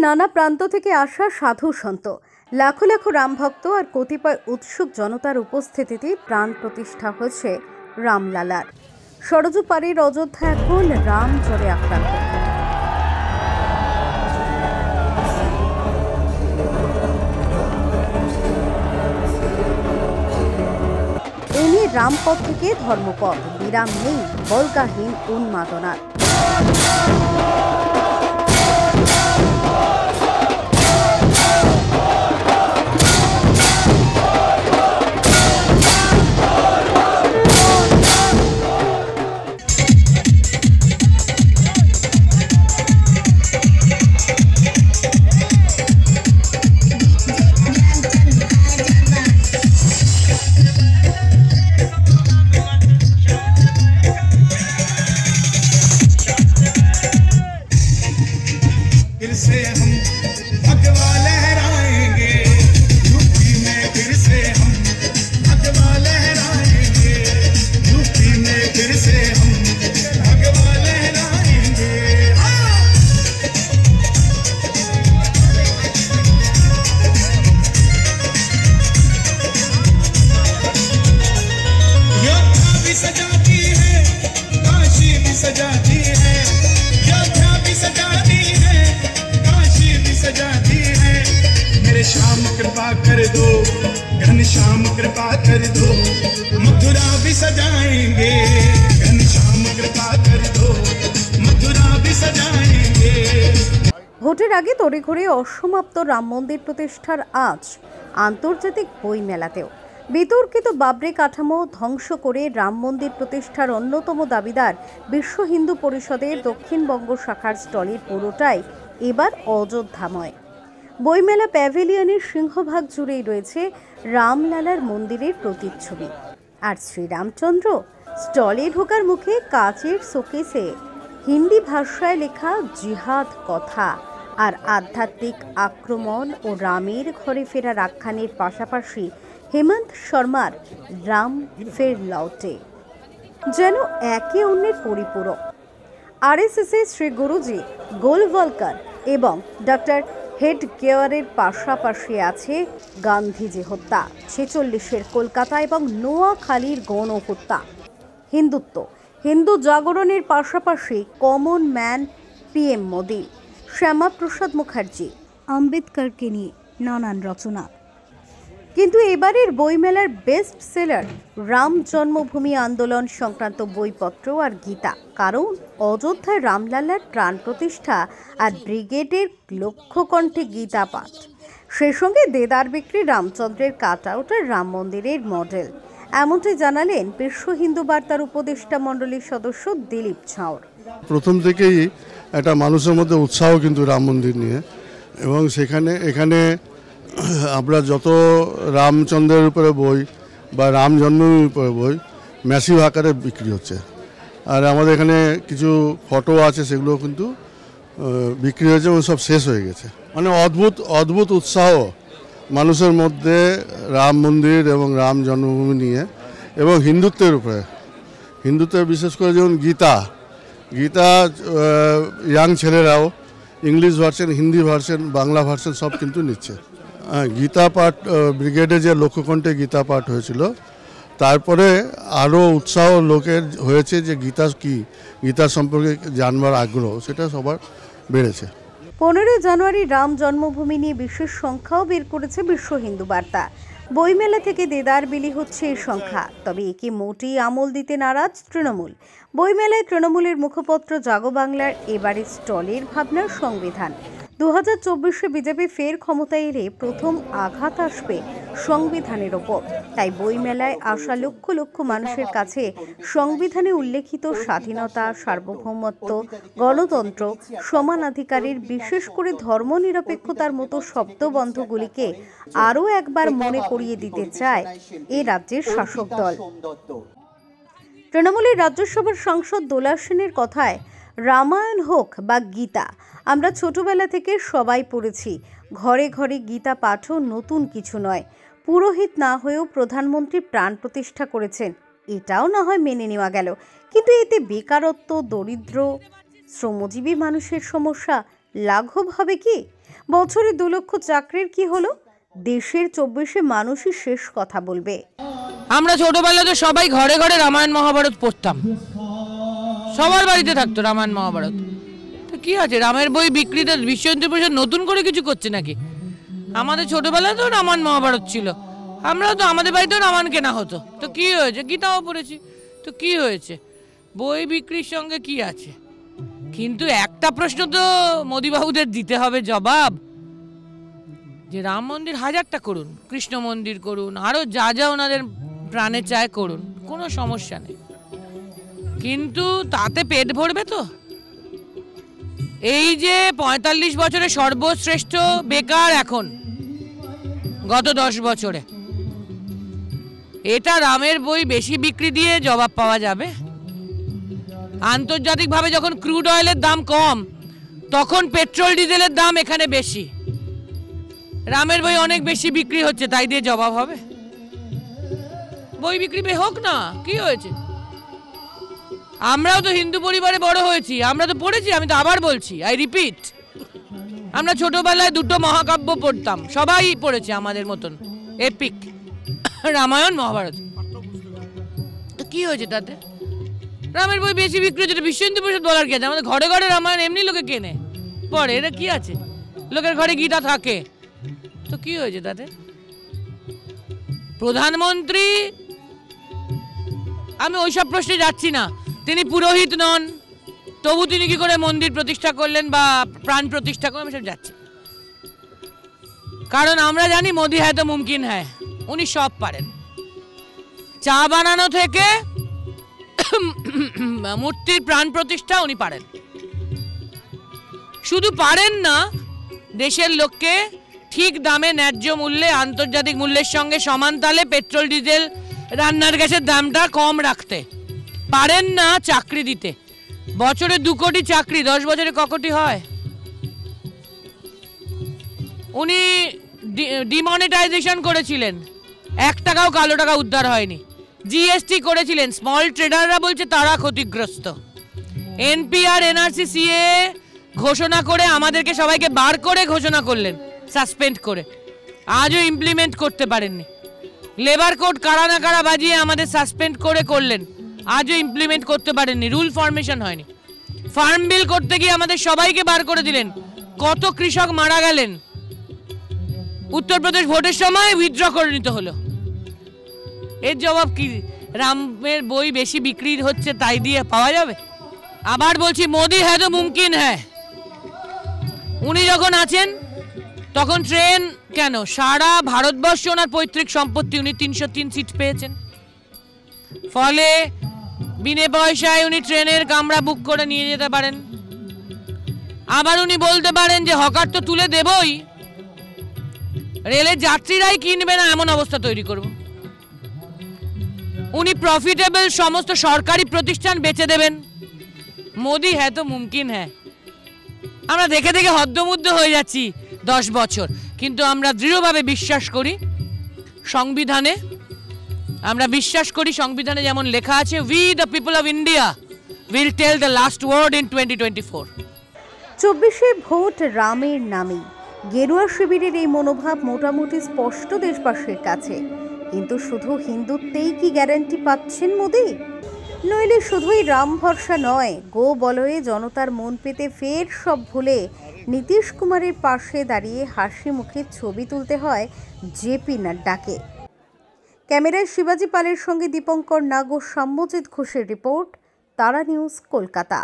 নানা প্রান্ত থেকে আসা সাধু সন্ত, লাখো লাখো রামভক্ত আর কতিপয় উৎসুক জনতার উপস্থিতিতে প্রাণ প্রতিষ্ঠা হয়েছে রামলালার। সরযূ পাড়ের অযোধ্যা এখন রাম জ্বরে আক্রান্ত। এ নিয়ে রামপথ থেকে ধর্মপথ, বিরাম নেই বল্গাহীন উন্মাদনার। फिर से हम भगवा लहराएंगे, यूपी में फिर से हम भगवा लहराएंगे, यूपी में फिर से हम भगवा लहराएंगे। योद्धा भी सजाती है, काशी भी सजाती है, योद्धा भी सजाती है, सजाती है। मेरे श्याम कृपा कर दो, घनश्याम कृपा कर दो, मथुरा भी सजाएंगे, घनश्याम कृपा कर दो, मथुरा भी सजाएंगे। ভোটের আগে তড়িঘড়ি অসমাপ্ত রাম মন্দির প্রতিষ্ঠার আজ আন্তর্জাতিক বই মেলাতেও বিতর্কিত বাবরি কাঠামো ধ্বংস করে রাম মন্দির প্রতিষ্ঠার অন্যতম দাবিদার বিশ্ব হিন্দু পরিষদের দক্ষিণবঙ্গ শাখার স্টলের পুরোটাই এবার অযোধ্যাময়। বইমেলা প্যাভিলিয়নের সিংহভাগ জুড়েই রয়েছে রামলালার মন্দিরের প্রতিচ্ছবি। আর শ্রীরামচন্দ্র স্টলে ঢোকার মুখে কাচের শোকেসে হিন্দি ভাষায় লেখা জিহাদ কথা আর আধ্যাত্মিক আক্রমণ ও রামের ঘরে ফেরার আখ্যানের পাশাপাশি হেমন্ত শর্মার রাম ফের লৌটে যেন একে অন্যের পরিপূরক। আরএসএসের শ্রী গুরুজি গোলওয়ালকার এবং ডক্টর হেডগেওয়ারের পাশাপাশি আছে গান্ধীজি হত্যা, 46-এর কলকাতা এবং নোয়াখালীর গণ হত্যা। হিন্দুত্ব, হিন্দু জাগরণের পাশাপাশি common man PM Modi, Shyamaprasad Mukherjee, আম্বেদকরকে নিয়ে নানান রচনা। কিন্তু এবারের বইমেলার বেস্ট সেলার রাম জন্মভূমি আন্দোলন সংক্রান্ত বইপত্র আর গীতা, কারণ অযোধ্যায় রামলালার প্রাণ প্রতিষ্ঠা আর ব্রিগেডের লক্ষ্যকণ্ঠে গীতা পাঠ, সেই সঙ্গে দেদার বিক্রি রামচন্দ্রের কাট আউট আর রাম মন্দিরের মডেল। এমনটাই জানালেন বিশ্ব হিন্দু বার্তার উপদেষ্টা মণ্ডলীর সদস্য দিলীপ ছাওর। প্রথম থেকেই একটা মানুষের মধ্যে উৎসাহ কিন্তু রাম মন্দির নিয়ে, এবং এখানে আমরা যত রামচন্দ্রের উপরে বই বা রাম জন্মভূমির উপরে বই ম্যাসিভ আকারে বিক্রি হচ্ছে। আর আমাদের এখানে কিছু ফটো আছে, সেগুলো কিন্তু বিক্রি হয়েছে এবং সব শেষ হয়ে গেছে। মানে অদ্ভুত উৎসাহ মানুষের মধ্যে রাম মন্দির এবং রাম জন্মভূমি নিয়ে, এবং হিন্দুত্বের উপরে, হিন্দুত্বের বিশেষ করে যেমন গীতা ইয়াং ছেলেরাও English version, Hindi version, Bangla version সব কিন্তু নিচ্ছে। গীতা পাঠ ব্রিগেডে যে লক্ষ্যকণ্ঠে গীতা পাঠ হয়েছিল, তারপরে আরও উৎসাহ লোকের হয়েছে যে গীতা কি, গীতা সম্পর্কে জানবার আগ্রহ সেটা সবার বেড়েছে। 15 জানুয়ারি রাম জন্মভূমি নিয়ে বিশেষ সংখ্যাও বের করেছে বিশ্ব হিন্দু বার্তা। বইমেলা থেকে দেদার বিলি হচ্ছে এই সংখ্যা, তবে একে মোটেই আমল দিতে নারাজ তৃণমূল। বইমেলায় তৃণমূলের মুখপত্র জাগো বাংলার এবারে স্টলের ভাবনা সংবিধান। 2024-এ বিজেপি ফের ক্ষমতায় এলে প্রথম আঘাত আসবে সংবিধানের ওপর। তাই বইমেলায় আসা লক্ষ লক্ষ মানুষের কাছে সংবিধানে উল্লেখিত স্বাধীনতা, সার্বভৌমত্ব, গণতন্ত্র, সমানাধিকারের, বিশেষ করে ধর্মনিরপেক্ষতার মতো শব্দবন্ধগুলিকে আরও একবার মনে করিয়ে দিতে চায় এ রাজ্যের শাসক দল। তৃণমূলের রাজ্যসভার সাংসদ দোলা সেনের কথায়, রামায়ণ হোক বা গীতা, আমরা ছোটবেলা থেকে সবাই পড়েছি। ঘরে ঘরে গীতা পাঠও নতুন কিছু নয়। পুরোহিত না হয়েও প্রধানমন্ত্রী প্রাণ প্রতিষ্ঠা করেছেন, এটাও না হয় মেনে নেওয়া গেল, কিন্তু এতে বেকারত্ব, দরিদ্র, শ্রমজীবী মানুষের সমস্যা লাঘব হবে কি? বছরে 2 লক্ষ চাকরির কি হলো? দেশের 24 মানুষই শেষ কথা বলবে। আমরা ছোটবেলাতে সবাই ঘরে ঘরে রামায়ণ মহাভারত পড়তাম, সবার বাড়িতে থাকতো রামায়ণ মহাভারত। তো কি আছে, রামের বই বিক্রিতে বিশ্বজয়ন্তী পরিষদ নতুন করে কিছু করছে নাকি? আমাদের ছোটবেলাতেও রামায়ণ মহাভারত ছিল, আমরাও তো আমাদের বাড়িতেও রামায়ণ কেনা হতো। তো কি হয়েছে, গীতাও পড়েছি, তো কি হয়েছে? বই বিক্রির সঙ্গে কি আছে? কিন্তু একটা প্রশ্ন তো মোদিবাবুদের দিতে হবে জবাব, যে রাম মন্দির 1000টা করুন, কৃষ্ণ মন্দির করুন, আরও যা যা ওনাদের প্রাণে চায় করুন, কোনো সমস্যা নেই, কিন্তু তাতে পেট ভরবে তো? এই যে 45 বছরে সর্বশ্রেষ্ঠ বেকার এখন গত 10 বছরে, এটা রামের বই বেশি বিক্রি দিয়ে জবাব পাওয়া যাবে? আন্তর্জাতিকভাবে যখন ক্রুড অয়েলের দাম কম, তখন পেট্রোল ডিজেলের দাম এখানে বেশি, রামের বই অনেক বেশি বিক্রি হচ্ছে, তাই দিয়ে জবাব হবে? বই বিক্রি হোক না, কি হয়েছে? আমরাও তো হিন্দু পরিবারে বড় হয়েছি, আমরা তো পড়েছি, আমি তো আবার বলছি, আই রিপিট, আমরা ছোটবেলায় 2টো মহাকাব্য পড়তাম, সবাই পড়েছে আমাদের মতন, এপিক, রামায়ণ মহাভারত। তো কি হয়েছে তাতে? রামের বই বেশি বিক্রি হচ্ছে, বিশ্বজয়ন্তী পরিষদ বলার কি আছে? আমাদের ঘরে ঘরে রামায়ণ এমনি লোকে কেনে পড়ে, এটা কি আছে? লোকের ঘরে গীতা থাকে, তো কি হয়েছে তাতে? প্রধানমন্ত্রী, আমি ওইসব প্রশ্নে যাচ্ছি না, তিনি পুরোহিত নন, তবু তিনি কি করে মন্দির প্রতিষ্ঠা করলেন বা প্রাণ প্রতিষ্ঠা করলেন, আমি সব যাচ্ছি। কারণ আমরা জানি মোদি হ্যায় তো মুমকিন হ্যায়, উনি সব পারেন, চা বানানো থেকে মূর্তির প্রাণ প্রতিষ্ঠা উনি পারেন। শুধু পারেন না, দেশের লোককে ঠিক দামে ন্যায্য মূল্যে আন্তর্জাতিক মূল্যের সঙ্গে সমান তালে পেট্রোল ডিজেল রান্নার গ্যাসের দামটা কম রাখতে পারেন না, চাকরি দিতে। বছরে 2 কোটি চাকরি, 10 বছরে ক কোটি হয়? উনি ডিমনিটাইজেশন করেছিলেন, 1 টাকাও কালো টাকা উদ্ধার হয়নি। জিএসটি করেছিলেন, স্মল ট্রেডাররা বলছে তারা ক্ষতিগ্রস্ত। এনপিআর এনআরসি সিএ ঘোষণা করে আমাদেরকে সবাইকে বার করে ঘোষণা করলেন, সাসপেন্ড করে, আজও ইমপ্লিমেন্ট করতে পারেননি। লেবার কোড কারা না কারা বাজিয়ে আমাদের সাসপেন্ড করে করলেন, আজও ইমপ্লিমেন্ট করতে পারেননি, রুল ফরমেশন হয়নি। ফার্ম বিল করতে গিয়ে আমাদের সবাইকে বার করে দিলেন, কত কৃষক মারা গেলেন। উত্তরপ্রদেশ ভোটের সময় উইথড্র করে নিতে হলো। এর জবাব কি? রামের বই বেশি বিক্রি হচ্ছে তাই দিয়ে পাওয়া যাবে? আবার বলছি, মোদি হ্যায় তো মুমকিন হ্যায়, উনি যখন আছেন তখন ট্রেন কেন, সারা ভারতবর্ষ ওনার পৈতৃক সম্পত্তি, উনি 303 সিট পেয়েছেন, ফলে বিনে পয়সায় উনি ট্রেনের কামরা বুক করে নিয়ে যেতে পারেন। আবার উনি বলতে পারেন যে হকার তো তুলে দেবই, রেলের যাত্রীরাই কিনবে না এমন অবস্থা তৈরি করব। উনি প্রফিটেবল সমস্ত সরকারি প্রতিষ্ঠান বেচে দেবেন। মোদি হ্যায় তো মুমকিন হ্যায়। আমরা দেখে দেখে হদ্দমুদ্দ হয়ে যাচ্ছি 10 বছর, কিন্তু আমরা দৃঢ়ভাবে বিশ্বাস করি সংবিধানে, আমরা বিশ্বাস করি সংবিধানে যেমন লেখা আছে, we the people of India will tell the last word in 2024। 24শে ভোট রামের নামে, গেরুয়া শিবিরের এই মনোভাব মোটামুটি স্পষ্ট দেশবাসীর কাছে। কিন্তু শুধু হিন্দুত্বেই কি গ্যারান্টি পাচ্ছেন মোদি? নইলে শুধুই রাম ভরসা নয়, গো বলয়ে জনতার মন পেতে ফের সব ভুলে নীতিশ কুমারের পাশে দাঁড়িয়ে হাসি মুখে ছবি তুলতে হয় জেপি নাড্ডাকে। ক্যামেরায় শিবাজি পালের সঙ্গে দীপঙ্কর নাগ ও সাম্যজিৎ ঘোষের রিপোর্ট, তারা নিউজ, কলকাতা।